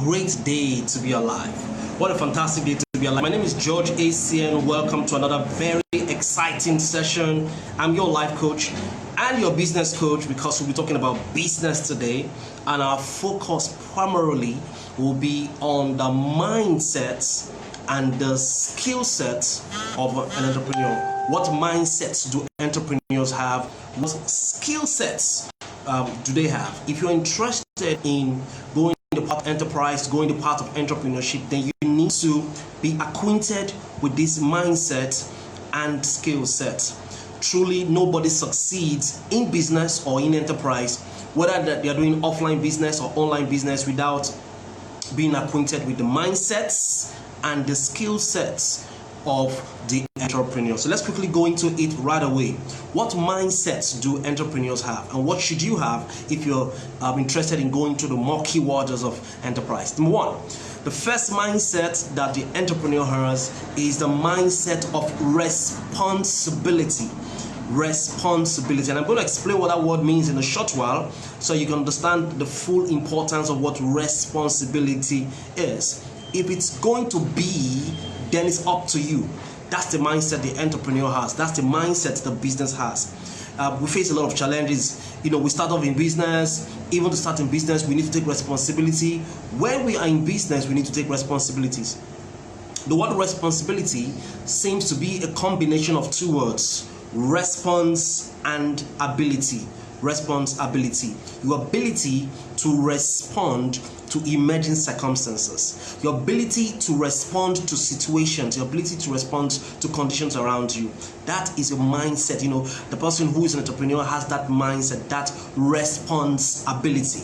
great day to be alive. What a fantastic day to be alive. My name is George Essien. Welcome to another very exciting session. I'm your life coach and your business coach because we'll be talking about business today, and our focus primarily will be on the mindsets and the skill sets of an entrepreneur. What mindsets do entrepreneurs have? What skill sets do they have? If you're interested in going the path of enterprise, going the path of entrepreneurship, then you need to be acquainted with this mindset and skill set. Truly, nobody succeeds in business or in enterprise, whether they are doing offline business or online business, without being acquainted with the mindsets and the skill sets of the entrepreneur. So let's quickly go into it right away. What mindsets do entrepreneurs have, and what should you have if you're interested in going to the murky waters of enterprise? Number one, the first mindset that the entrepreneur has is the mindset of responsibility. Responsibility, and I'm going to explain what that word means in a short while so you can understand the full importance of what responsibility is. If it's going to be, then it's up to you. That's the mindset the entrepreneur has. That's the mindset the business has. We face a lot of challenges. We start off in business. Even to start in business, we need to take responsibility. When we are in business, we need to take responsibilities. The word responsibility seems to be a combination of two words: response and ability. Responsibility, your ability to respond to emerging circumstances, your ability to respond to situations, your ability to respond to conditions around you. That is a mindset. The person who is an entrepreneur has that mindset, that responsibility.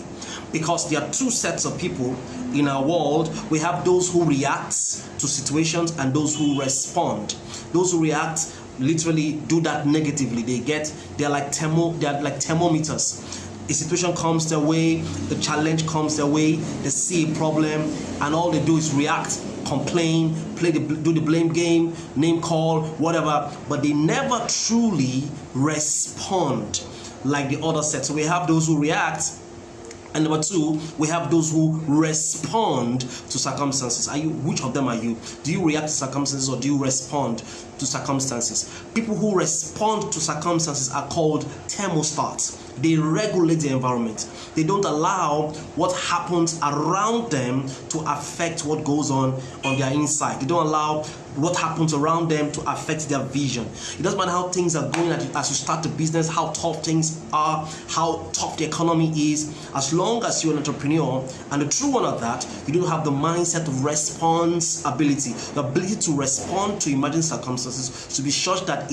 Because there are two sets of people in our world. We have those who react to situations and those who respond. Those who react literally do that negatively. They're like thermometers. A situation comes their way, the challenge comes their way, they see a problem, and all they do is react, complain, do the blame game, name call, whatever, but they never truly respond like the other set. So we have those who react, and number two, we have those who respond to circumstances. Which of them are you? Do you react to circumstances or do you respond to circumstances? People who respond to circumstances are called thermostats. They regulate the environment. They don't allow what happens around them to affect what goes on their inside. They don't allow what happens around them to affect their vision. It doesn't matter how things are going as you start the business, how tough things are, how tough the economy is. As long as you're an entrepreneur, and the true one of that, you don't have the mindset of responsibility, the ability to respond to emerging circumstances, to be sure that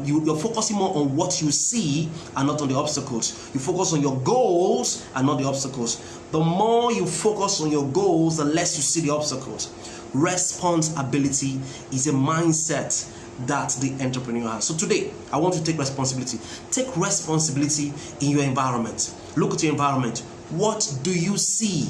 you're focusing more on what you see and not on the obstacles. You focus on your goals and not the obstacles. The more you focus on your goals, the less you see the obstacles. Responsibility is a mindset that the entrepreneur has. So today, I want you to take responsibility. Take responsibility in your environment. Look at your environment. What do you see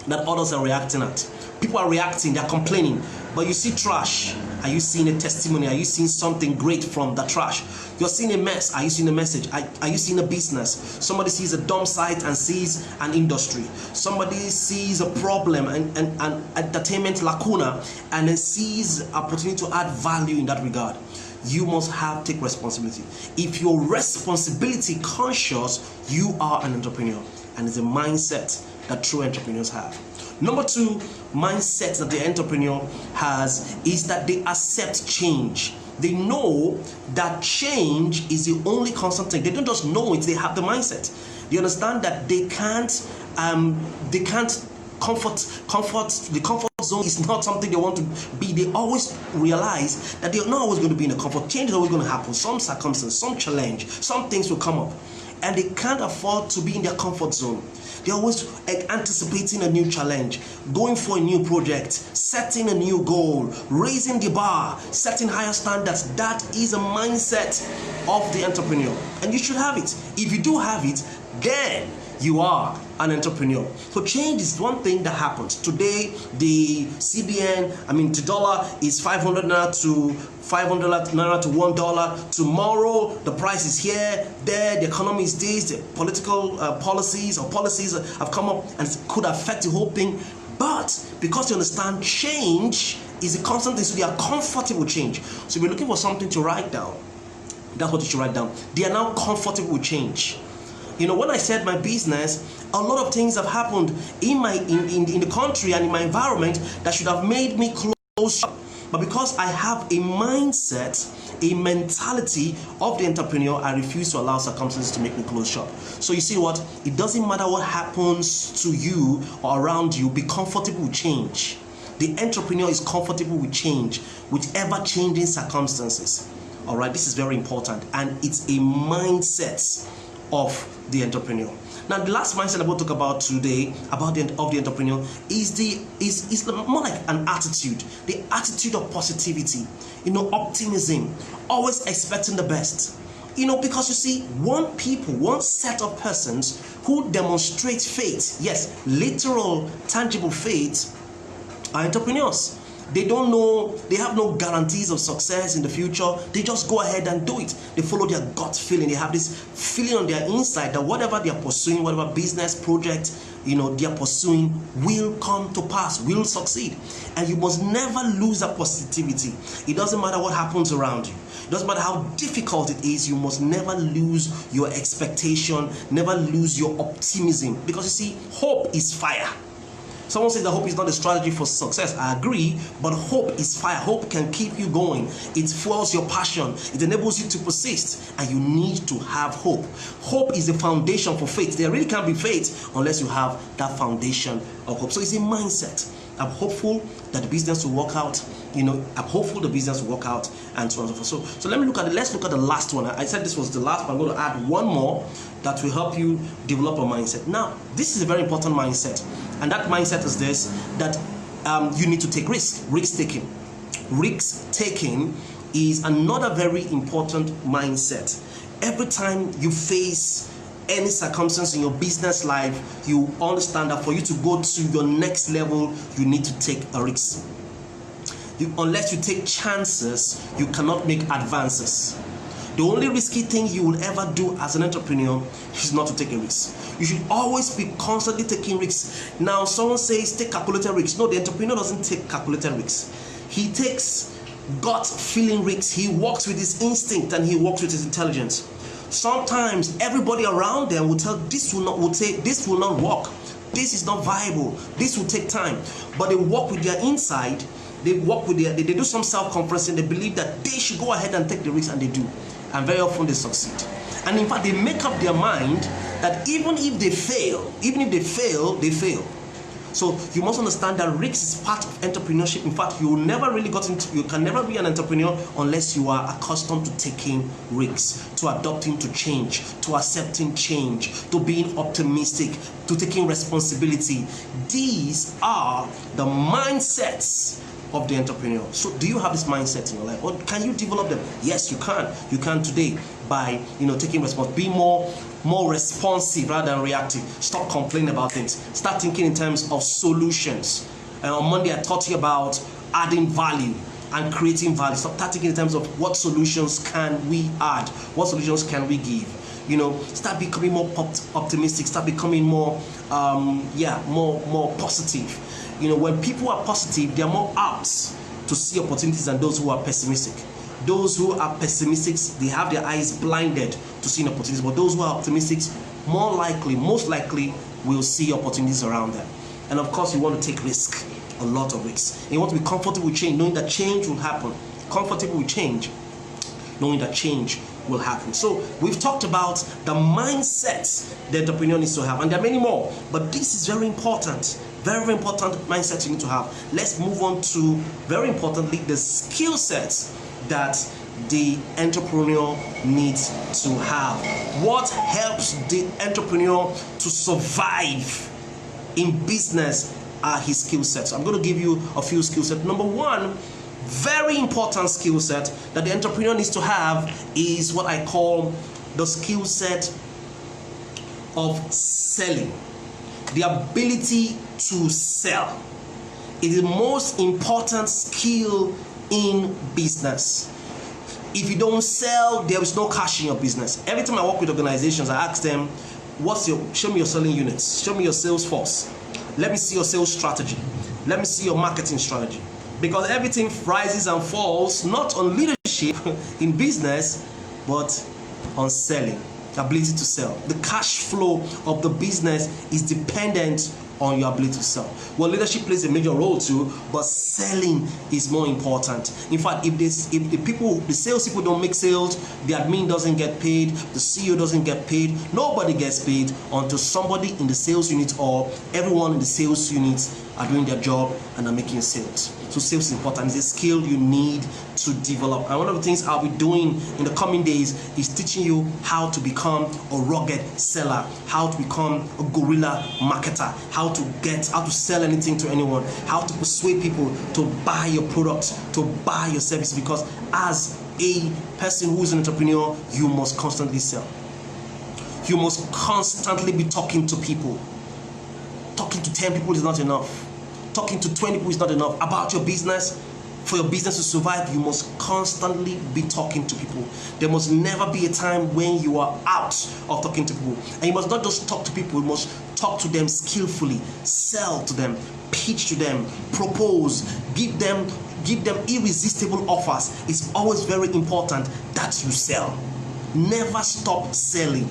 that others are reacting at? People are reacting, they're complaining, but you see trash. Are you seeing a testimony? Are you seeing something great from the trash? You're seeing a mess. Are you seeing a message? Are you seeing a business? Somebody sees a dump site and sees an industry. Somebody sees a problem and entertainment lacuna and then sees opportunity to add value in that regard. You must take responsibility. If you're responsibility conscious, you are an entrepreneur, and it's a mindset that true entrepreneurs have. Number two mindset that the entrepreneur has is that they accept change. They know that change is the only constant thing. They don't just know it, they have the mindset. They understand that the comfort zone is not something they want to be. They always realize that they're not always going to be in a comfort. Change is always going to happen. Some circumstance, some challenge, some things will come up, and they can't afford to be in their comfort zone. They're always anticipating a new challenge, going for a new project, setting a new goal, raising the bar, setting higher standards. That is a mindset of the entrepreneur, and you should have it. If you do have it, then you are an entrepreneur. So change is one thing that happens. Today, the CBN, the dollar is 500 naira to 500 naira to $1. Tomorrow, the price is here, there, the economy is this, the political policies have come up and could affect the whole thing. But because you understand, change is a constant thing, so they are comfortable with change. So if you're looking for something to write down, that's what you should write down. They are now comfortable with change. When I said my business, a lot of things have happened in the country and in my environment that should have made me close shop. But because I have a mindset, a mentality of the entrepreneur, I refuse to allow circumstances to make me close shop. So you see what? It doesn't matter what happens to you or around you, be comfortable with change. The entrepreneur is comfortable with change, with ever-changing circumstances. All right, this is very important, and it's a mindset of the entrepreneur. Now, the last mindset I want to talk about today of the entrepreneur is more like an attitude, the attitude of positivity, optimism, always expecting the best. Because you see, one set of persons who demonstrate faith, yes, literal, tangible faith, are entrepreneurs. They don't know, they have no guarantees of success in the future. They just go ahead and do it. They follow their gut feeling. They have this feeling on their inside that whatever they are pursuing, whatever business project, they are pursuing will come to pass, will succeed. And you must never lose that positivity. It doesn't matter what happens around you. It doesn't matter how difficult it is. You must never lose your expectation, never lose your optimism. Because you see, hope is fire. Someone says that hope is not a strategy for success. I agree, but hope is fire. Hope can keep you going. It fuels your passion. It enables you to persist, and you need to have hope. Hope is the foundation for faith. There really can't be faith unless you have that foundation of hope. So it's a mindset. I'm hopeful that the business will work out. I'm hopeful the business will work out, and so on and so forth. So let's look at the last one. I said this was the last, but I'm going to add one more that will help you develop a mindset. Now, this is a very important mindset, and that mindset is this: that you need to take risk. Risk taking. Risk taking is another very important mindset. Every time you face any circumstance in your business life, you understand that for you to go to your next level, you need to take a risk. Unless you take chances, you cannot make advances. The only risky thing you will ever do as an entrepreneur is not to take a risk. You should always be constantly taking risks. Now, someone says take calculated risks. No, the entrepreneur doesn't take calculated risks. He takes gut feeling risks. He works with his instinct and he works with his intelligence. Sometimes everybody around them will tell this will not work. This is not viable. This will take time. But they work with their inside. They do some self-confessing. They believe that they should go ahead and take the risk, and they do. And very often they succeed. And in fact, they make up their mind that even if they fail, they fail. So you must understand that risk is part of entrepreneurship. In fact, you can never be an entrepreneur unless you are accustomed to taking risks, to adapting to change, to accepting change, to being optimistic, to taking responsibility. These are the mindsets of the entrepreneur. So do you have this mindset in your life, or can you develop them? Yes, you can. You can today by taking responsibility. Be more responsive rather than reactive. Stop complaining about things. Start thinking in terms of solutions. And on Monday I taught you about adding value and creating value. Start thinking in terms of what solutions can we add, what solutions can we give. Start becoming more optimistic. Start becoming more positive. When people are positive, they are more apt to see opportunities than those who are pessimistic. Those who are pessimistic, they have their eyes blinded to seeing opportunities. But those who are optimistic, most likely, will see opportunities around them. And of course, you want to take risk, a lot of risks. And you want to be comfortable with change, knowing that change will happen. Comfortable with change, knowing that change will happen. So we've talked about the mindset the entrepreneur needs to have, and there are many more, but this is very important. Very, very important mindset you need to have. Let's move on to, very importantly, the skill sets that the entrepreneur needs to have. What helps the entrepreneur to survive in business are his skill sets. I'm going to give you a few skill sets. Number one, very important skill set that the entrepreneur needs to have is what I call the skill set of selling. The ability to sell is the most important skill in business. If you don't sell, there is no cash in your business. Every time I work with organizations, I ask them, show me your selling units, show me your sales force, let me see your sales strategy, let me see your marketing strategy. Because everything rises and falls not on leadership in business, but on selling, the ability to sell. The cash flow of the business is dependent on your ability to sell. Well, leadership plays a major role too, but selling is more important. In fact, if the sales people don't make sales, the admin doesn't get paid, the CEO doesn't get paid, nobody gets paid until somebody in the sales unit or everyone in the sales units are doing their job and are making sales. So sales is important. It's a skill you need to develop. And one of the things I'll be doing in the coming days is teaching you how to become a rugged seller, how to become a guerrilla marketer, how to sell anything to anyone, how to persuade people to buy your product, to buy your service. Because as a person who is an entrepreneur, you must constantly sell. You must constantly be talking to people. Talking to 10 people is not enough. Talking to 20 people is not enough. About your business, for your business to survive, you must constantly be talking to people. There must never be a time when you are out of talking to people. And you must not just talk to people, you must talk to them skillfully, sell to them, pitch to them, propose, give them irresistible offers. It's always very important that you sell. Never stop selling.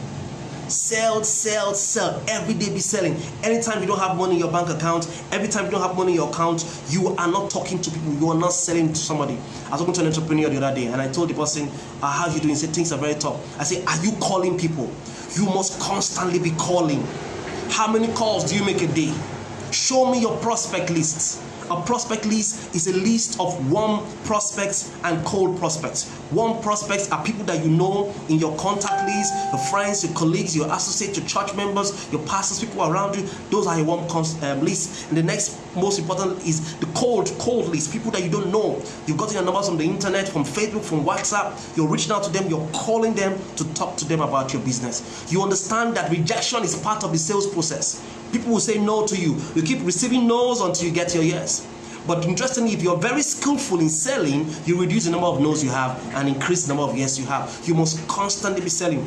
Sell, sell, sell. Every day be selling. Anytime you don't have money in your bank account, every time you don't have money in your account, you are not talking to people, you are not selling to somebody. I was talking to an entrepreneur the other day and I told the person, how are you doing? He said, things are very tough. I said, are you calling people? You must constantly be calling. How many calls do you make a day? Show me your prospect list. A prospect list is a list of warm prospects and cold prospects. Warm prospects are people that you know in your contact list, your friends, your colleagues, your associates, your church members, your pastors, people around you. Those are your warm list. And the next most important is the cold list, people that you don't know. You've gotten your numbers from the internet, from Facebook, from WhatsApp. You're reaching out to them, you're calling them to talk to them about your business. You understand that rejection is part of the sales process. People will say no to you. You keep receiving no's until you get your yes. But interestingly, if you're very skillful in selling, you reduce the number of no's you have and increase the number of yes you have. You must constantly be selling.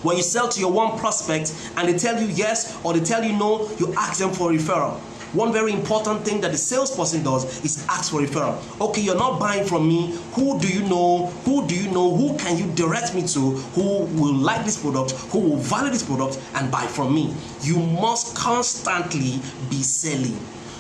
When you sell to your one prospect and they tell you yes or they tell you no, you ask them for a referral. One very important thing that the salesperson does is ask for referral. Okay, you're not buying from me. Who do you know? Who do you know? Who can you direct me to? Who will like this product? Who will value this product and buy from me? You must constantly be selling,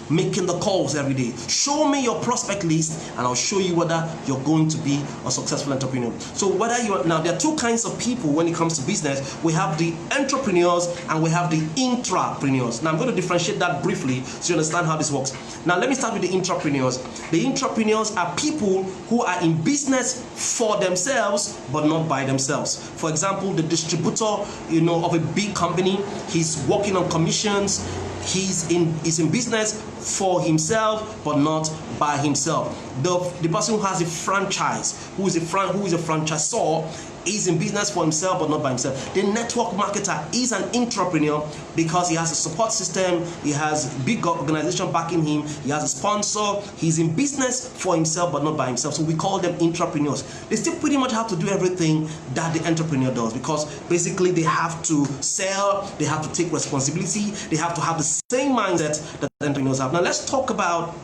making the calls every day. Show me your prospect list and I'll show you whether you're going to be a successful entrepreneur. So whether you are, now there are two kinds of people when it comes to business. We have the entrepreneurs and we have the intrapreneurs. Now I'm going to differentiate that briefly so you understand how this works. Now let me start with the intrapreneurs. The intrapreneurs are people who are in business for themselves but not by themselves. For example, the distributor, of a big company, he's working on commissions. He's in business for himself but not by himself. The person who has a franchise, who is a franchisor, is in business for himself but not by himself. The network marketer is an entrepreneur because he has a support system, he has a big organization backing him, he has a sponsor, he's in business for himself but not by himself. So we call them entrepreneurs. They still pretty much have to do everything that the entrepreneur does because basically they have to sell, they have to take responsibility, they have to have the same mindset that the entrepreneurs have. Now let's talk about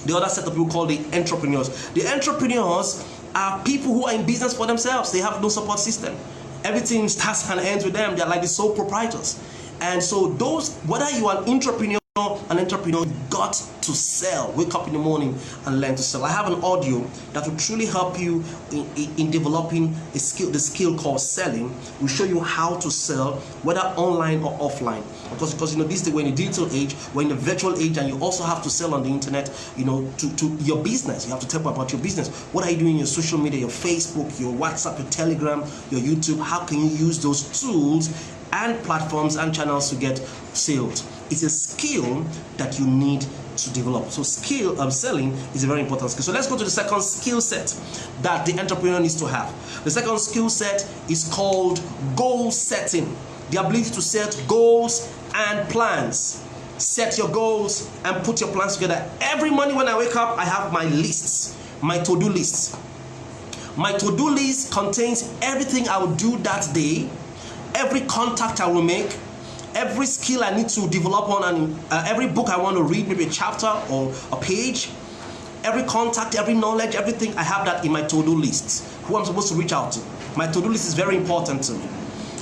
the other set of people called the entrepreneurs. The entrepreneurs are people who are in business for themselves. They have no support system. Everything starts and ends with them. They're like the sole proprietors. And so those, whether you are an entrepreneur, you've got to sell. Wake up in the morning and learn to sell. I have an audio that will truly help you in developing the skill called selling. We'll show you how to sell, whether online or offline. Because this is we're in the digital age, we're in the virtual age, and you also have to sell on the internet, to your business. You have to tell about your business. What are you doing in your social media, your Facebook, your WhatsApp, your Telegram, your YouTube? How can you use those tools and platforms and channels to get sales? It's a skill that you need to develop. So selling is a very important skill. So let's go to the second skill set that the entrepreneur needs to have. The second skill set is called goal setting. the ability to set goals and plans. Set your goals and put your plans together. Every morning when I wake up, I have my lists, my to-do lists. My to-do list contains everything I will do that day, every contact I will make, every skill I need to develop on, and every book I want to read, maybe a chapter or a page, every contact, every knowledge, everything, I have that in my to-do list. Who I'm supposed to reach out to. My to-do list is very important to me.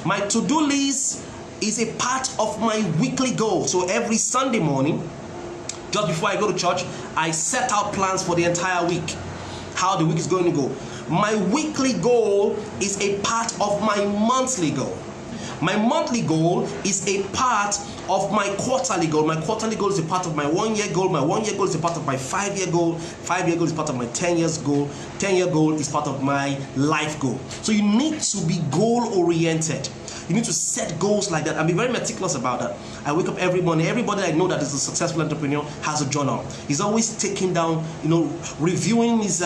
My to-do list is a part of my weekly goal. So every Sunday morning, just before I go to church, I set out plans for the entire week, how the week is going to go. My weekly goal is a part of my monthly goal. My monthly goal is a part of my quarterly goal. My quarterly goal is a part of my 1 year goal. My 1 year goal is a part of my 5 year goal. 5 year goal is part of my 10 years goal. 10 year goal is part of my life goal. So you need to be goal oriented. You need to set goals like that and be very meticulous about that. I wake up every morning. Everybody I know that is a successful entrepreneur has a journal. He's always taking down, reviewing his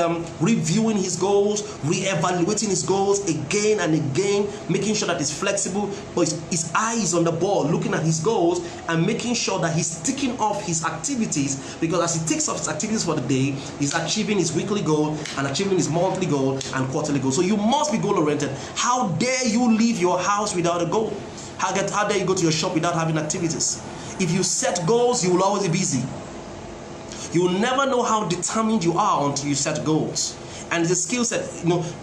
goals, reevaluating his goals again and again, making sure that he's flexible, but his eye is on the ball, looking at his goals and making sure that he's ticking off his activities, because as he ticks off his activities for the day, he's achieving his weekly goal and achieving his monthly goal and quarterly goal. So you must be goal oriented. How dare you leave your house without a goal? How dare you go to your shop without having activities? If you set goals, you will always be busy. You will never know how determined you are until you set goals. And the skill set,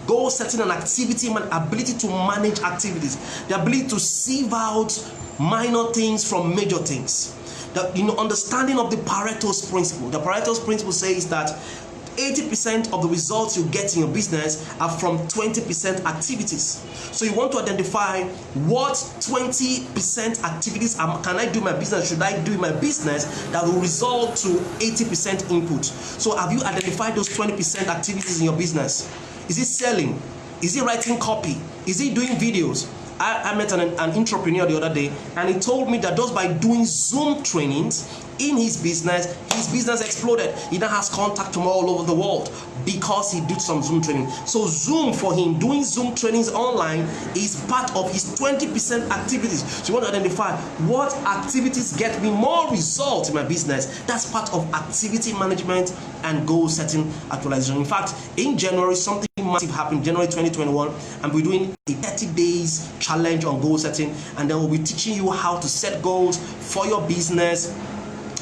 goal setting and activity, ability to manage activities, the ability to sieve out minor things from major things. The understanding of the Pareto's principle. The Pareto's principle says that 80% of the results you get in your business are from 20% activities. So you want to identify what 20% activities can I do in my business, should I do in my business that will result to 80% input. So have you identified those 20% activities in your business? Is it selling? Is it writing copy? Is it doing videos? I met an entrepreneur the other day, and he told me that just by doing Zoom trainings in his business exploded. He now has contact from all over the world because he did some Zoom training. So Zoom for him, doing Zoom trainings online is part of his 20% activities. So you want to identify what activities get me more results in my business. That's part of activity management and goal setting actualization. In fact, in January, something massive happened, January 2021, and we're doing a 30 days challenge on goal setting, and then we'll be teaching you how to set goals for your business,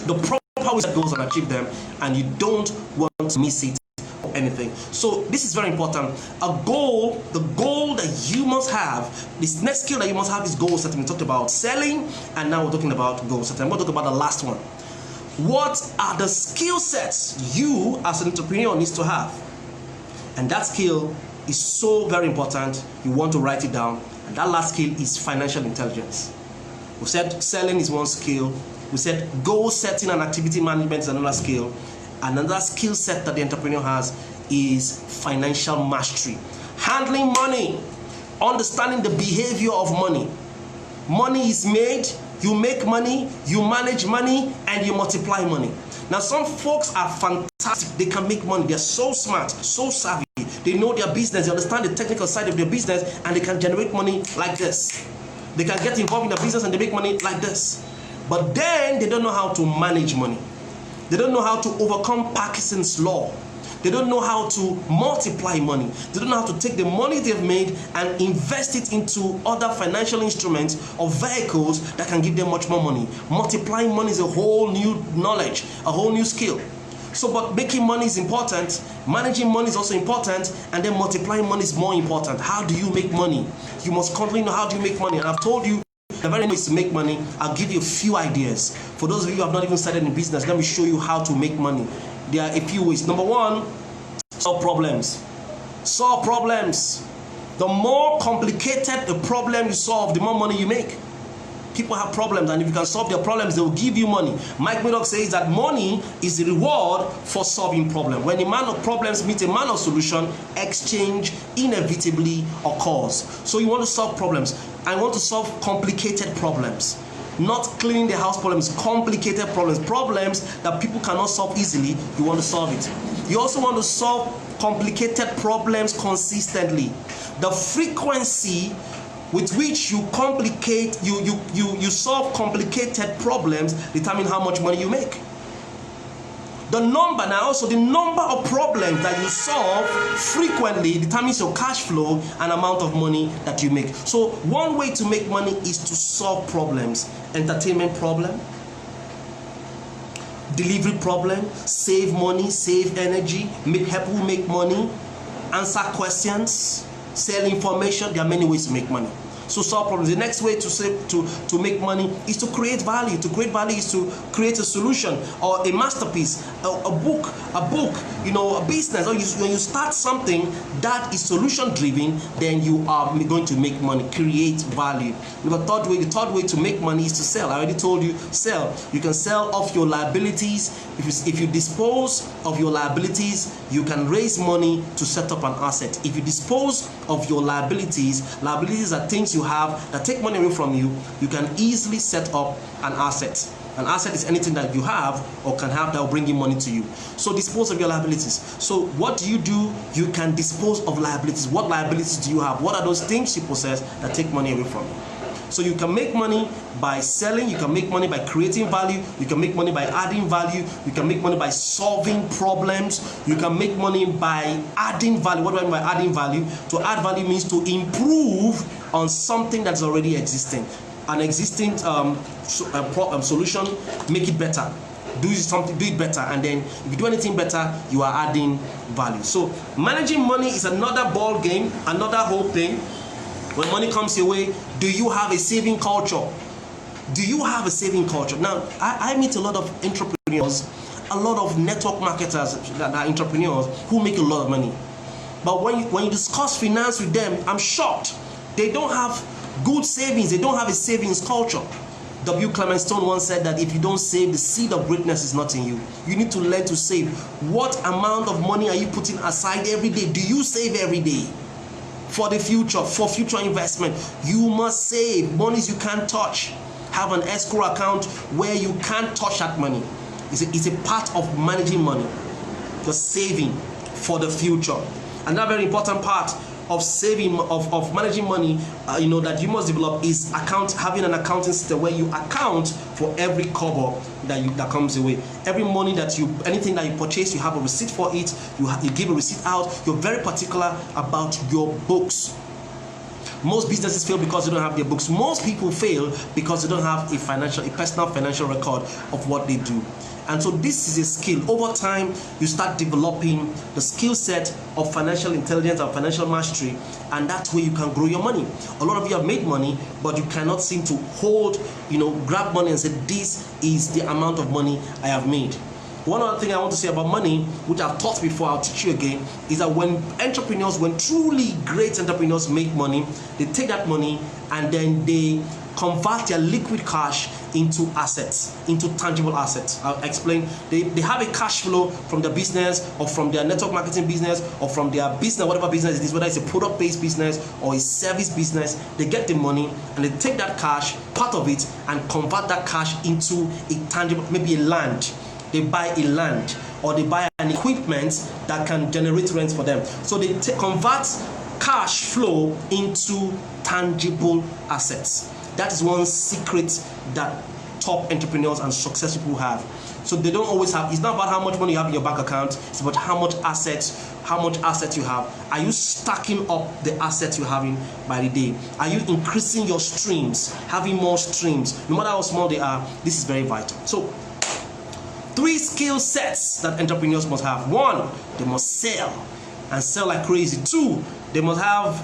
the proper way to set goals and achieve them, and you don't want to miss it or anything. So this is very important. The goal that you must have, this next skill that you must have is goal setting. We talked about selling, and now we're talking about goal setting. I'm going to talk about the last one. What are the skill sets you as an entrepreneur needs to have? And that skill is so very important. You want to write it down. And that last skill is financial intelligence. We said selling is one skill. We said goal setting and activity management is another skill. Another skill set that the entrepreneur has is financial mastery. Handling money, understanding the behavior of money. Money is made, you make money, you manage money, and you multiply money. Now, some folks are fantastic. They can make money. They're so smart, so savvy. They know their business. They understand the technical side of their business, and they can generate money like this. They can get involved in the business and they make money like this. But then they don't know how to manage money. They don't know how to overcome Parkinson's law. They don't know how to multiply money. They don't know how to take the money they've made and invest it into other financial instruments or vehicles that can give them much more money. Multiplying money is a whole new knowledge, a whole new skill. So, but making money is important, managing money is also important, and then multiplying money is more important. How do you make money? You must constantly know how do you make money. And I've told you the very ways to make money. I'll give you a few ideas. For those of you who have not even started in business, let me show you how to make money. There are a few ways. Number one, solve problems. Solve problems. The more complicated the problem you solve, the more money you make. People have problems, and if you can solve their problems, they will give you money. Mike Murdoch says that money is the reward for solving problems. When a man of problems meets a man of solution, exchange inevitably occurs. So you want to solve problems. I want to solve complicated problems. Not cleaning the house problems, complicated problems. Problems that people cannot solve easily, you want to solve it. You also want to solve complicated problems consistently. The frequency with which you solve complicated problems determine how much money you make. The number of problems that you solve frequently determines your cash flow and amount of money that you make. So one way to make money is to solve problems. Entertainment problem, delivery problem, save money, save energy, help you make money, answer questions, sell information. There are many ways to make money. So solve problems. The next way to make money is to create value. To create value is to create a solution or a masterpiece, a book, a business. Or when you start something that is solution driven, then you are going to make money, create value. The third way to make money is to sell. I already told you, sell. You can sell off your liabilities. If you dispose of your liabilities, you can raise money to set up an asset. If you dispose of your liabilities are things you have that take money away from you, you can easily set up an asset. An asset is anything that you have or can have that will bring in money to you. So dispose of your liabilities. So what do? You can dispose of liabilities. What liabilities do you have? What are those things you possess that take money away from you? So you can make money by selling, you can make money by creating value, you can make money by adding value, you can make money by solving problems, you can make money by adding value. What do I mean by adding value? To add value means to improve on something that's already existing. An existing solution, make it better. Do it better, and then if you do anything better, you are adding value. So managing money is another ball game, another whole thing. When money comes your way, do you have a saving culture? Do you have a saving culture? Now, I meet a lot of entrepreneurs, a lot of network marketers that are entrepreneurs who make a lot of money. But when you discuss finance with them, I'm shocked. They don't have good savings. They don't have a savings culture. W. Clement Stone once said that if you don't save, the seed of greatness is not in you. You need to learn to save. What amount of money are you putting aside every day? Do you save every day? For the future, for future investment, you must save. Monies you can't touch. Have an escrow account where you can't touch that money. It's a part of managing money. The saving for the future. Another very important part of saving, of managing money, that you must develop is having an accounting system where you account for every kobo that comes away. Every money anything that you purchase, you have a receipt for it. You give a receipt out. You're very particular about your books. Most businesses fail because they don't have their books. Most people fail because they don't have a personal financial record of what they do. And so this is a skill. Over time, you start developing the skill set of financial intelligence and financial mastery, and that's where you can grow your money. A lot of you have made money, but you cannot seem to grab money and say, this is the amount of money I have made. One other thing I want to say about money, which I've taught before, I'll teach you again, is that when truly great entrepreneurs make money, they take that money and then they convert their liquid cash into assets, into tangible assets. I'll explain. They have a cash flow from their business or from their network marketing business or from their business, whatever business it is, whether it's a product-based business or a service business. They get the money and they take that cash, part of it, and convert that cash into a tangible, maybe a land. They buy a land or they buy an equipment that can generate rent for them. So they convert cash flow into tangible assets. That is one secret that top entrepreneurs and successful people have. So they don't always have, it's not about how much money you have in your bank account, it's about how much assets you have. Are you stacking up the assets you're having by the day? Are you increasing your streams, having more streams? No matter how small they are, this is very vital. So 3 skill sets that entrepreneurs must have. 1, they must sell and sell like crazy. 2, they must have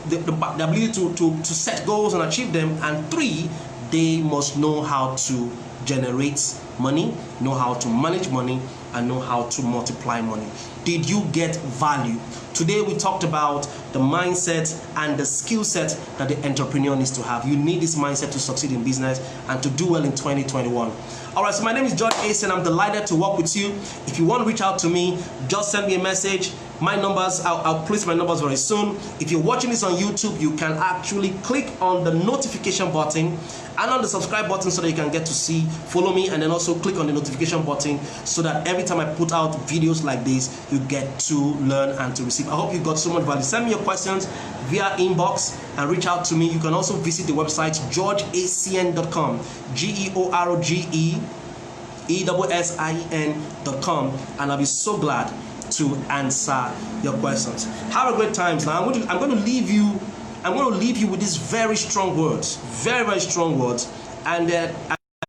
the ability to set goals and achieve them. And 3, they must know how to generate money, know how to manage money, and know how to multiply money. Did you get value? Today we talked about the mindset and the skill set that the entrepreneur needs to have. You need this mindset to succeed in business and to do well in 2021. Alright, so my name is George Essien. I'm delighted to work with you. If you want to reach out to me, just send me a message. My numbers, I'll place my numbers very soon. If you're watching this on YouTube, you can actually click on the notification button and on the subscribe button so that you can get to follow me, and then also click on the notification button so that every time I put out videos like this, you get to learn and to receive. I hope you got so much value. Send me your questions via inbox and reach out to me. You can also visit the website georgeessien.com, GeorgeEssien.com, and I'll be so glad to answer your questions. Have a great time. Now I'm going to leave you with these very strong words, very strong words, and